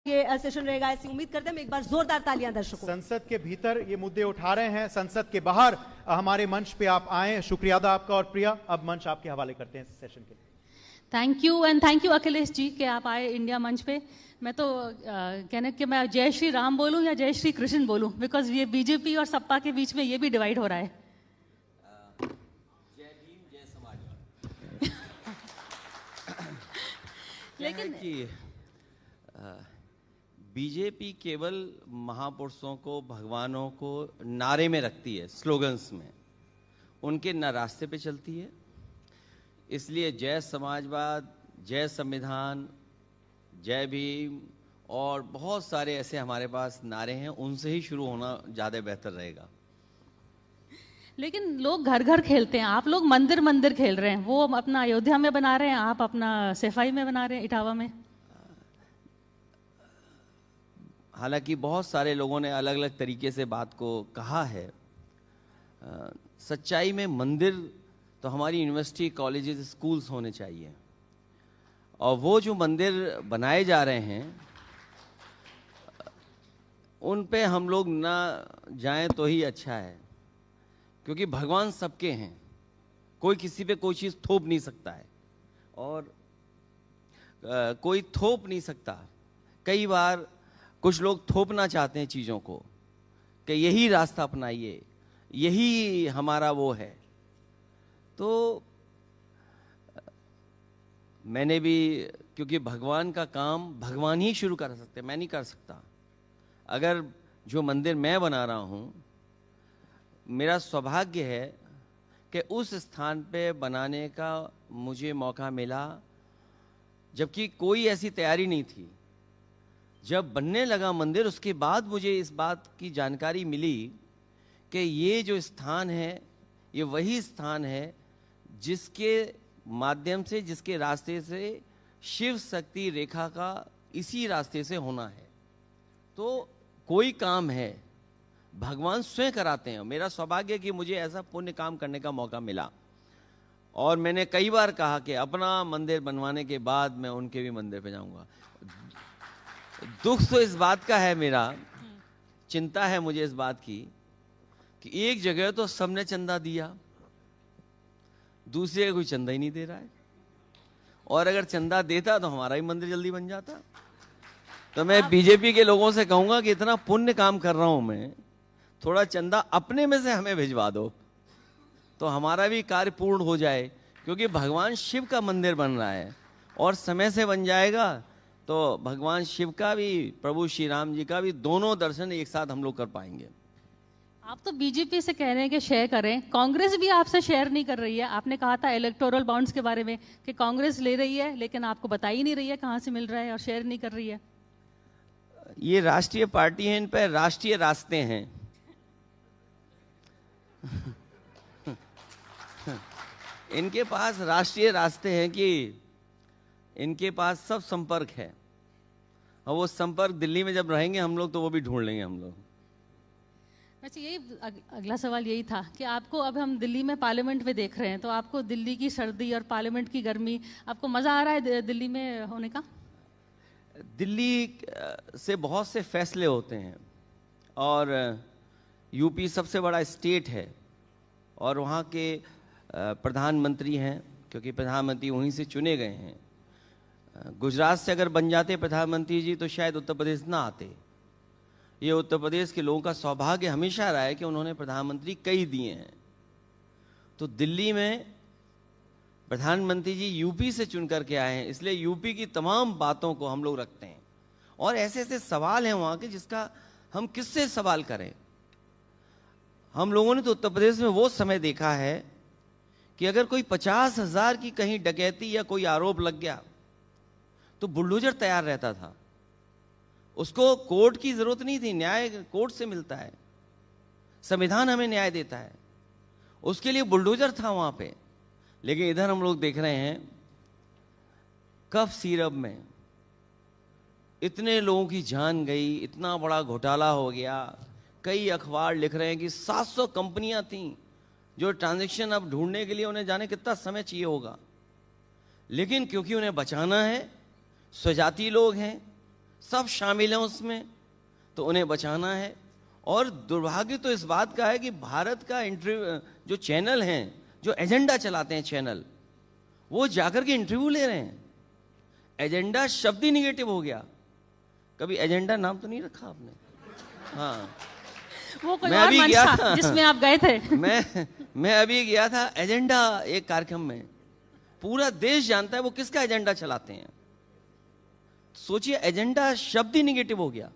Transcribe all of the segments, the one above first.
ये सेशन रहेगा, ऐसी उम्मीद करते हैं। एक बार जोरदार तालियां दर्शकों। संसद के भीतर ये मुद्दे उठा रहे हैं, संसद के बाहर हमारे मंच पे आप आए, शुक्रिया अदा आपका। और प्रिया, अब मंच आपके हवाले करते हैं इस सेशन के लिए। Thank you and thank you Akhilesh ji कि आप आए इंडिया मंच पे। मैं तो कहने कि मैं जय श्री राम बोलूं या जय श्री कृष्ण बोलूं, बिकॉज ये बीजेपी और सपा के बीच में ये भी डिवाइड हो रहा है। जय भीम जय समाजवाद। लेकिन बीजेपी केवल महापुरुषों को, भगवानों को नारे में रखती है, स्लोगन्स में, उनके न रास्ते पे चलती है। इसलिए जय समाजवाद, जय संविधान, जय भीम और बहुत सारे ऐसे हमारे पास नारे हैं, उनसे ही शुरू होना ज़्यादा बेहतर रहेगा। लेकिन लोग घर घर खेलते हैं, आप लोग मंदिर मंदिर खेल रहे हैं। वो अपना अयोध्या में बना रहे हैं, आप अपना सफाई में बना रहे हैं, इटावा में। हालांकि बहुत सारे लोगों ने अलग अलग तरीके से बात को कहा है। सच्चाई में मंदिर तो हमारी यूनिवर्सिटी, कॉलेजेस, स्कूल्स होने चाहिए। और वो जो मंदिर बनाए जा रहे हैं उन पे हम लोग ना जाएं तो ही अच्छा है, क्योंकि भगवान सबके हैं, कोई किसी पे कोई चीज़ थोप नहीं सकता है और कोई थोप नहीं सकता। कई बार कुछ लोग थोपना चाहते हैं चीज़ों को कि यही रास्ता अपनाइए, यही हमारा वो है। तो मैंने भी, क्योंकि भगवान का काम भगवान ही शुरू कर सकते, मैं नहीं कर सकता। अगर जो मंदिर मैं बना रहा हूँ, मेरा सौभाग्य है कि उस स्थान पे बनाने का मुझे मौका मिला जबकि कोई ऐसी तैयारी नहीं थी। जब बनने लगा मंदिर, उसके बाद मुझे इस बात की जानकारी मिली कि ये जो स्थान है, ये वही स्थान है जिसके माध्यम से, जिसके रास्ते से शिव शक्ति रेखा का इसी रास्ते से होना है। तो कोई काम है भगवान स्वयं कराते हैं। मेरा सौभाग्य है कि मुझे ऐसा पुण्य काम करने का मौका मिला। और मैंने कई बार कहा कि अपना मंदिर बनवाने के बाद मैं उनके भी मंदिर पे जाऊंगा। दुख तो इस बात का है, मेरा चिंता है मुझे इस बात की कि एक जगह तो सबने चंदा दिया, दूसरी जगह कोई चंदा ही नहीं दे रहा है। और अगर चंदा देता तो हमारा ही मंदिर जल्दी बन जाता। तो मैं बीजेपी के लोगों से कहूंगा कि इतना पुण्य काम कर रहा हूं मैं, थोड़ा चंदा अपने में से हमें भिजवा दो तो हमारा भी कार्य पूर्ण हो जाए। क्योंकि भगवान शिव का मंदिर बन रहा है और समय से बन जाएगा तो भगवान शिव का भी, प्रभु श्री राम जी का भी, दोनों दर्शन एक साथ हम लोग कर पाएंगे। आप तो बीजेपी से कह रहे हैं कि शेयर करें, कांग्रेस भी आपसे शेयर नहीं कर रही है। आपने कहा था इलेक्टोरल बॉन्ड्स के बारे में कि कांग्रेस ले रही है लेकिन आपको बता ही नहीं रही है कहां से मिल रहा है और शेयर नहीं कर रही है। ये राष्ट्रीय पार्टी है, इन पर राष्ट्रीय रास्ते हैं। इनके पास राष्ट्रीय रास्ते हैं कि इनके पास सब संपर्क है और वो संपर्क दिल्ली में जब रहेंगे हम लोग तो वो भी ढूंढ लेंगे हम लोग। अच्छा, यही अगला सवाल यही था कि आपको, अब हम दिल्ली में पार्लियामेंट में देख रहे हैं, तो आपको दिल्ली की सर्दी और पार्लियामेंट की गर्मी, आपको मजा आ रहा है दिल्ली में होने का? दिल्ली से बहुत से फैसले होते हैं और यूपी सबसे बड़ा स्टेट है और वहाँ के प्रधानमंत्री हैं, क्योंकि प्रधानमंत्री वहीं से चुने गए हैं। गुजरात से अगर बन जाते प्रधानमंत्री जी तो शायद उत्तर प्रदेश ना आते। ये उत्तर प्रदेश के लोगों का सौभाग्य हमेशा रहा है कि उन्होंने प्रधानमंत्री कई दिए हैं। तो दिल्ली में प्रधानमंत्री जी यूपी से चुन करके आए हैं, इसलिए यूपी की तमाम बातों को हम लोग रखते हैं। और ऐसे ऐसे सवाल हैं वहाँ के जिसका हम किससे सवाल करें। हम लोगों ने तो उत्तर प्रदेश में वो समय देखा है कि अगर कोई 50,000 की कहीं डकैती या कोई आरोप लग गया तो बुलडोजर तैयार रहता था। उसको कोर्ट की जरूरत नहीं थी, न्याय कोर्ट से मिलता है, संविधान हमें न्याय देता है, उसके लिए बुलडोजर था वहां पे। लेकिन इधर हम लोग देख रहे हैं कफ सिरप में इतने लोगों की जान गई, इतना बड़ा घोटाला हो गया। कई अखबार लिख रहे हैं कि 700 कंपनियां थीं जो ट्रांजैक्शन अब ढूंढने के लिए उन्हें जाने कितना समय चाहिए होगा। लेकिन क्योंकि उन्हें बचाना है, स्वजाति लोग हैं, सब शामिल हैं उसमें, तो उन्हें बचाना है। और दुर्भाग्य तो इस बात का है कि भारत का इंटरव्यू जो चैनल हैं, जो एजेंडा चलाते हैं चैनल, वो जाकर के इंटरव्यू ले रहे हैं। एजेंडा शब्द ही निगेटिव हो गया। कभी एजेंडा नाम तो नहीं रखा आपने? हाँ, वो कोई मैं और अभी मंच गया था था। जिसमें आप गए थे। मैं अभी गया था एजेंडा एक कार्यक्रम में। पूरा देश जानता है वो किसका एजेंडा चलाते हैं। सोचिए, एजेंडा शब्द ही निगेटिव हो गया।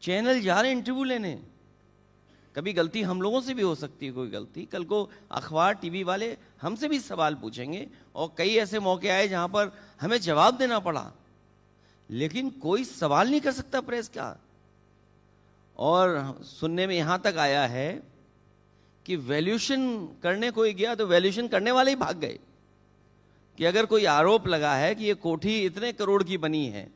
चैनल जा रहे इंटरव्यू लेने। कभी गलती हम लोगों से भी हो सकती है, कोई गलती। कल को अखबार टीवी वाले हमसे भी सवाल पूछेंगे, और कई ऐसे मौके आए जहां पर हमें जवाब देना पड़ा, लेकिन कोई सवाल नहीं कर सकता प्रेस का। और सुनने में यहां तक आया है कि वैल्यूएशन करने कोई गया तो वैल्यूएशन करने वाले ही भाग गए। कि अगर कोई आरोप लगा है कि ये कोठी इतने करोड़ की बनी है,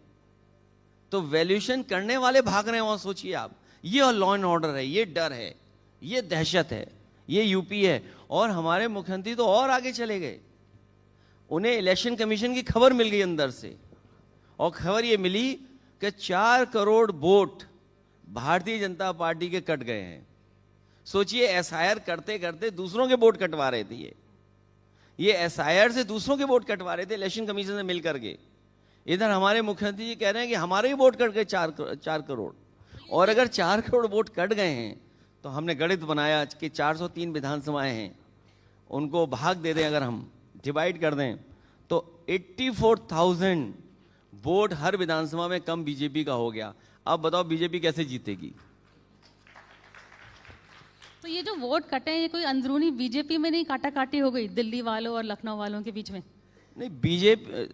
तो वैल्यूएशन करने वाले भाग रहे हैं वहां। सोचिए आप, ये लॉ एंड ऑर्डर है, ये डर है, ये दहशत है, ये यूपी है। और हमारे मुख्यमंत्री तो और आगे चले गए। उन्हें इलेक्शन कमीशन की खबर मिल गई अंदर से, और खबर ये मिली कि 4 करोड़ वोट भारतीय जनता पार्टी के कट गए हैं। सोचिए, एसआईआर करते करते दूसरों के वोट कटवा रहे थे। ये एसआईआर से दूसरों के वोट कटवा रहे थे इलेक्शन कमीशन से मिलकर के। इधर हमारे मुख्यमंत्री जी कह रहे हैं कि हमारे ही वोट कट गए 4 करोड़। और अगर 4 करोड़ वोट कट गए हैं, तो हमने गणित बनाया कि 403 विधानसभाएं हैं, उनको भाग दे दें, अगर हम डिवाइड कर दें, तो 84,000 वोट हर विधानसभा में कम बीजेपी का हो गया। अब बताओ बीजेपी कैसे जीतेगी? तो ये जो वोट कटे हैं, ये कोई अंदरूनी बीजेपी में नहीं काटा-काटी हो गई दिल्ली वालों और लखनऊ वालों के बीच में? नहीं, बीजेपी,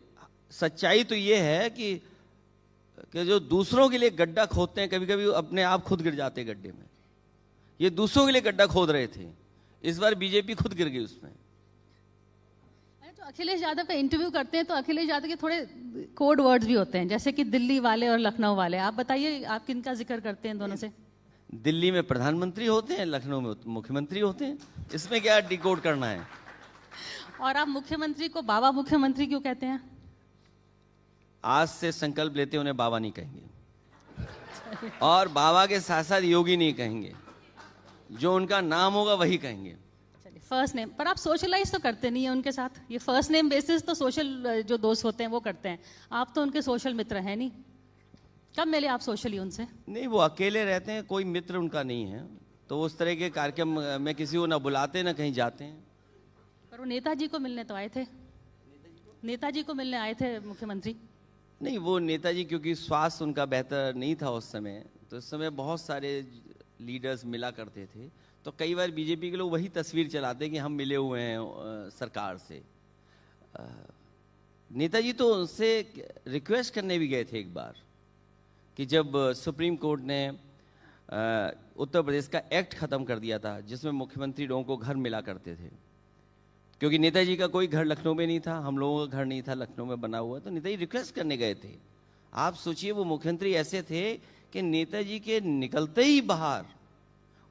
सच्चाई तो ये है कि जो दूसरों के लिए गड्ढा खोदते हैं, कभी कभी अपने आप खुद गिर जाते हैं गड्ढे में। ये दूसरों के लिए गड्ढा खोद रहे थे, इस बार बीजेपी खुद गिर गई उसमें। तो अखिलेश यादव का इंटरव्यू करते हैं तो अखिलेश यादव के थोड़े कोड वर्ड्स भी होते हैं, जैसे कि दिल्ली वाले और लखनऊ वाले। आप बताइए, आप किनका जिक्र करते हैं दोनों से? दिल्ली में प्रधानमंत्री होते हैं, लखनऊ में मुख्यमंत्री होते हैं। इसमें क्या डिकोड करना है? और आप मुख्यमंत्री को बाबा मुख्यमंत्री क्यों कहते हैं? आज से संकल्प लेते उन्हें बाबा नहीं कहेंगे, और बाबा के साथ साथ योगी नहीं कहेंगे। जो उनका नाम होगा वही कहेंगे। चलिए, फर्स्ट नेम पर आप सोशलाइज तो करते नहीं है उनके साथ। ये फर्स्ट नेम बेसिस तो सोशल जो दोस्त होते हैं वो करते हैं। आप तो उनके सोशल मित्र हैं नहीं। कब मिले आप सोशली उनसे? नहीं, वो अकेले रहते हैं, कोई मित्र उनका नहीं है। तो उस तरह के कार्यक्रम में किसी को ना बुलाते ना कहीं जाते हैं। पर वो नेताजी को मिलने तो आए थे। नेताजी को मिलने आए थे मुख्यमंत्री। नहीं, वो नेताजी, क्योंकि स्वास्थ्य उनका बेहतर नहीं था उस समय, तो उस समय बहुत सारे लीडर्स मिला करते थे। तो कई बार बीजेपी के लोग वही तस्वीर चलाते कि हम मिले हुए हैं सरकार से। नेताजी तो उनसे रिक्वेस्ट करने भी गए थे एक बार, कि जब सुप्रीम कोर्ट ने उत्तर प्रदेश का एक्ट खत्म कर दिया था, जिसमें मुख्यमंत्री लोगों को घर मिला करते थे, क्योंकि नेताजी का कोई घर लखनऊ में नहीं था, हम लोगों का घर नहीं था लखनऊ में बना हुआ, तो नेताजी रिक्वेस्ट करने गए थे। आप सोचिए, वो मुख्यमंत्री ऐसे थे कि नेताजी के निकलते ही बाहर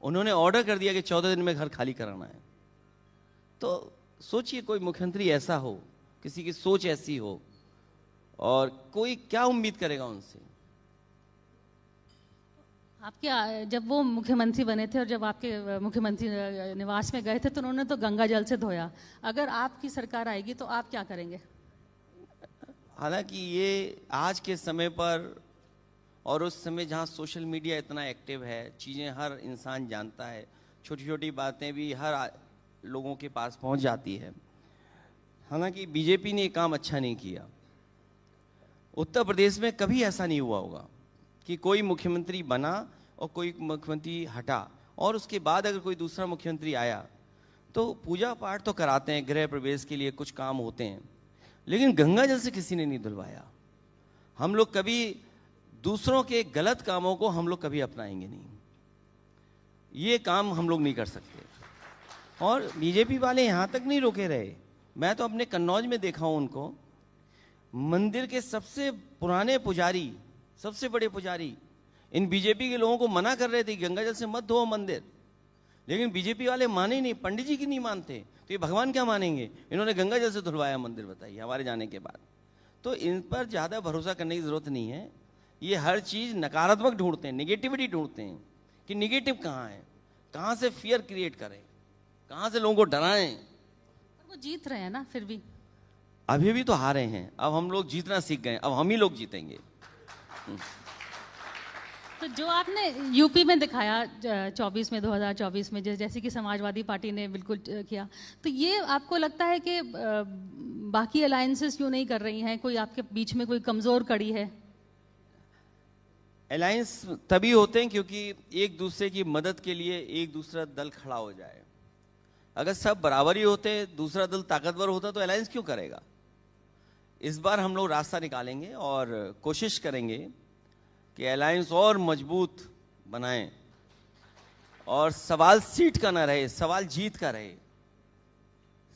उन्होंने ऑर्डर कर दिया कि 14 दिन में घर खाली कराना है। तो सोचिए, कोई मुख्यमंत्री ऐसा हो, किसी की सोच ऐसी हो, और कोई क्या उम्मीद करेगा उनसे? आपके जब वो मुख्यमंत्री बने थे और जब आपके मुख्यमंत्री निवास में गए थे, तो उन्होंने तो गंगा जल से धोया। अगर आपकी सरकार आएगी तो आप क्या करेंगे? हालांकि ये आज के समय पर, और उस समय जहाँ सोशल मीडिया इतना एक्टिव है, चीज़ें हर इंसान जानता है, छोटी छोटी बातें भी हर लोगों के पास पहुँच जाती है। हालांकि बीजेपी ने काम अच्छा नहीं किया। उत्तर प्रदेश में कभी ऐसा नहीं हुआ होगा कि कोई मुख्यमंत्री बना और कोई मुख्यमंत्री हटा, और उसके बाद अगर कोई दूसरा मुख्यमंत्री आया तो पूजा पाठ तो कराते हैं, गृह प्रवेश के लिए कुछ काम होते हैं, लेकिन गंगा जल से किसी ने नहीं धुलवाया। हम लोग कभी दूसरों के गलत कामों को हम लोग कभी अपनाएंगे नहीं। ये काम हम लोग नहीं कर सकते। और बीजेपी वाले यहाँ तक नहीं रोके रहे। मैं तो अपने कन्नौज में देखा हूँ उनको। मंदिर के सबसे पुराने पुजारी, सबसे बड़े पुजारी इन बीजेपी के लोगों को मना कर रहे थे गंगा जल से मत धो मंदिर, लेकिन बीजेपी वाले माने ही नहीं, पंडित जी की नहीं मानते, तो ये भगवान क्या मानेंगे? इन्होंने गंगा जल से धुलवाया मंदिर, बताइए, हमारे जाने के बाद। तो इन पर ज़्यादा भरोसा करने की ज़रूरत नहीं है। ये हर चीज़ नकारात्मक ढूंढते हैं, नेगेटिविटी ढूंढते हैं कि नेगेटिव कहाँ है, कहाँ से फियर क्रिएट करें, कहाँ से लोगों को डराएं। पर वो जीत रहे हैं ना फिर भी। अभी भी तो हारे हैं, अब हम लोग जीतना सीख गए, अब हम ही लोग जीतेंगे। तो जो आपने यूपी में दिखाया 24 में 2024 में जैसे कि समाजवादी पार्टी ने बिल्कुल किया, तो ये आपको लगता है कि बाकी अलायंसेस क्यों नहीं कर रही हैं? कोई आपके बीच में कोई कमजोर कड़ी है? अलायंस तभी होते हैं क्योंकि एक दूसरे की मदद के लिए एक दूसरा दल खड़ा हो जाए। अगर सब बराबरी होते, दूसरा दल ताकतवर होता तो अलायंस क्यों करेगा। इस बार हम लोग रास्ता निकालेंगे और कोशिश करेंगे कि अलायंस और मजबूत बनाएं और सवाल सीट का ना रहे, सवाल जीत का रहे।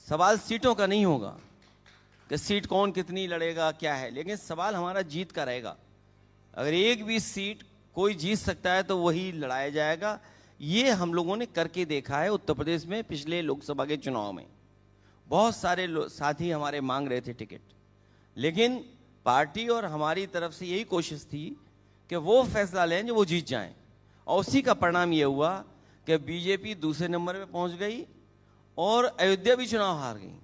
सवाल सीटों का नहीं होगा कि सीट कौन कितनी लड़ेगा क्या है, लेकिन सवाल हमारा जीत का रहेगा। अगर एक भी सीट कोई जीत सकता है तो वही लड़ाया जाएगा। ये हम लोगों ने करके देखा है उत्तर प्रदेश में। पिछले लोकसभा के चुनाव में बहुत सारे साथी हमारे मांग रहे थे टिकट, लेकिन पार्टी और हमारी तरफ से यही कोशिश थी कि वो फैसला लें जो वो जीत जाएं, और उसी का परिणाम ये हुआ कि बीजेपी दूसरे नंबर पे पहुंच गई और अयोध्या भी चुनाव हार गई।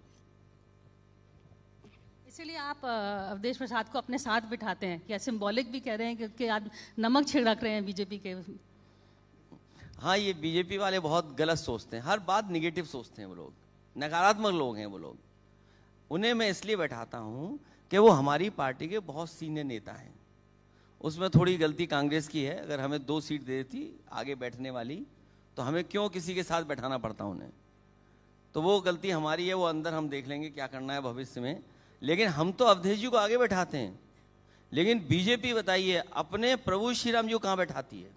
इसीलिए आप अवधेश प्रसाद को अपने साथ बिठाते हैं, क्या सिंबॉलिक भी कह रहे हैं कि आप नमक छिड़क रहे हैं बीजेपी के? हाँ, ये बीजेपी वाले बहुत गलत सोचते हैं, हर बात निगेटिव सोचते हैं। वो लोग नकारात्मक लोग हैं। वो लोग, उन्हें मैं इसलिए बैठाता हूँ कि वो हमारी पार्टी के बहुत सीनियर नेता हैं। उसमें थोड़ी गलती कांग्रेस की है, अगर हमें 2 सीट दे देती आगे बैठने वाली तो हमें क्यों किसी के साथ बैठाना पड़ता उन्हें। तो वो गलती हमारी है, वो अंदर हम देख लेंगे क्या करना है भविष्य में। लेकिन हम तो अवधेश जी को आगे बैठाते हैं, लेकिन बीजेपी बताइए अपने प्रभु श्री राम जी को कहाँ बैठाती है।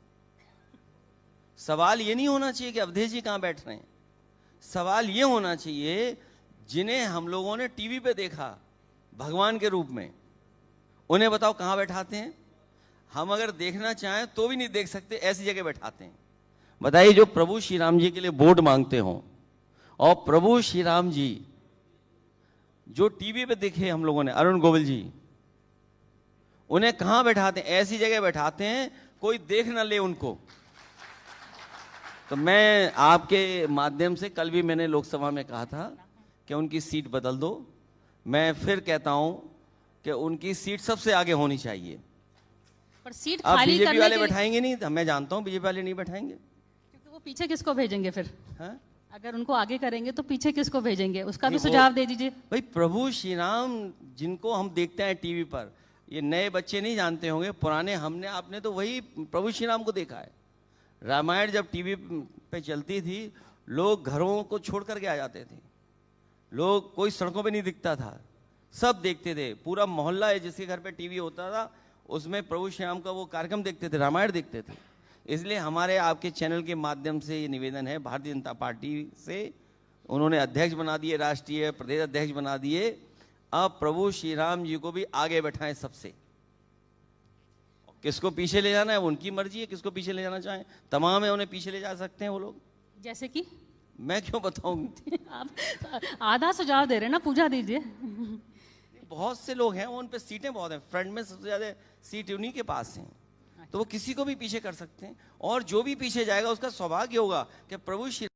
सवाल ये नहीं होना चाहिए कि अवधेश जी कहाँ बैठ रहे हैं, सवाल ये होना चाहिए जिन्हें हम लोगों ने टीवी पे देखा भगवान के रूप में, उन्हें बताओ कहाँ बैठाते हैं। हम अगर देखना चाहें तो भी नहीं देख सकते, ऐसी जगह बैठाते हैं। बताइए, जो प्रभु श्री राम जी के लिए वोट मांगते हो और प्रभु श्री राम जी जो टीवी पे देखे हम लोगों ने, अरुण गोविल जी, उन्हें कहां बैठाते हैं? ऐसी जगह बैठाते हैं कोई देख ना ले उनको। तो मैं आपके माध्यम से, कल भी मैंने लोकसभा में कहा था कि उनकी सीट बदल दो। मैं फिर कहता हूं कि उनकी सीट सबसे आगे होनी चाहिए। पर सीट अब खाली बीजेपी करने वाले के लिए, बैठाएंगे नहीं, मैं जानता हूं बीजेपी वाले नहीं बैठाएंगे। क्योंकि वो पीछे किसको भेजेंगे फिर? हाँ? अगर उनको आगे करेंगे तो पीछे किसको भेजेंगे, उसका भी नहीं, सुझाव दे दीजिए। भाई, प्रभु श्री राम जिनको हम देखते हैं टीवी पर, ये नए बच्चे नहीं जानते होंगे, पुराने आपने तो वही प्रभु श्री राम को देखा है। रामायण जब टीवी पे चलती थी, लोग घरों को छोड़ करके आ जाते थे, लोग कोई सड़कों पे नहीं दिखता था, सब देखते थे। पूरा मोहल्ला है जिसके घर पे टीवी होता था, उसमें प्रभु श्री राम का वो कार्यक्रम देखते थे, रामायण देखते थे। इसलिए हमारे आपके चैनल के माध्यम से ये निवेदन है भारतीय जनता पार्टी से, उन्होंने अध्यक्ष बना दिए, राष्ट्रीय प्रदेश अध्यक्ष बना दिए, अब प्रभु श्री राम जी को भी आगे बैठाएं सबसे। किसको पीछे ले जाना है उनकी मर्जी है, किसको पीछे ले जाना चाहें, तमाम है, उन्हें पीछे ले जा सकते हैं वो लोग। जैसे कि मैं क्यों बताऊं? आप आधा सुझाव दे रहे हैं ना, पूछा दीजिए। बहुत से लोग हैं, उन पे सीटें बहुत हैं, फ्रंट में सबसे ज्यादा सीट उन्हीं के पास हैं, तो वो किसी को भी पीछे कर सकते हैं। और जो भी पीछे जाएगा उसका सौभाग्य होगा कि प्रभु श्री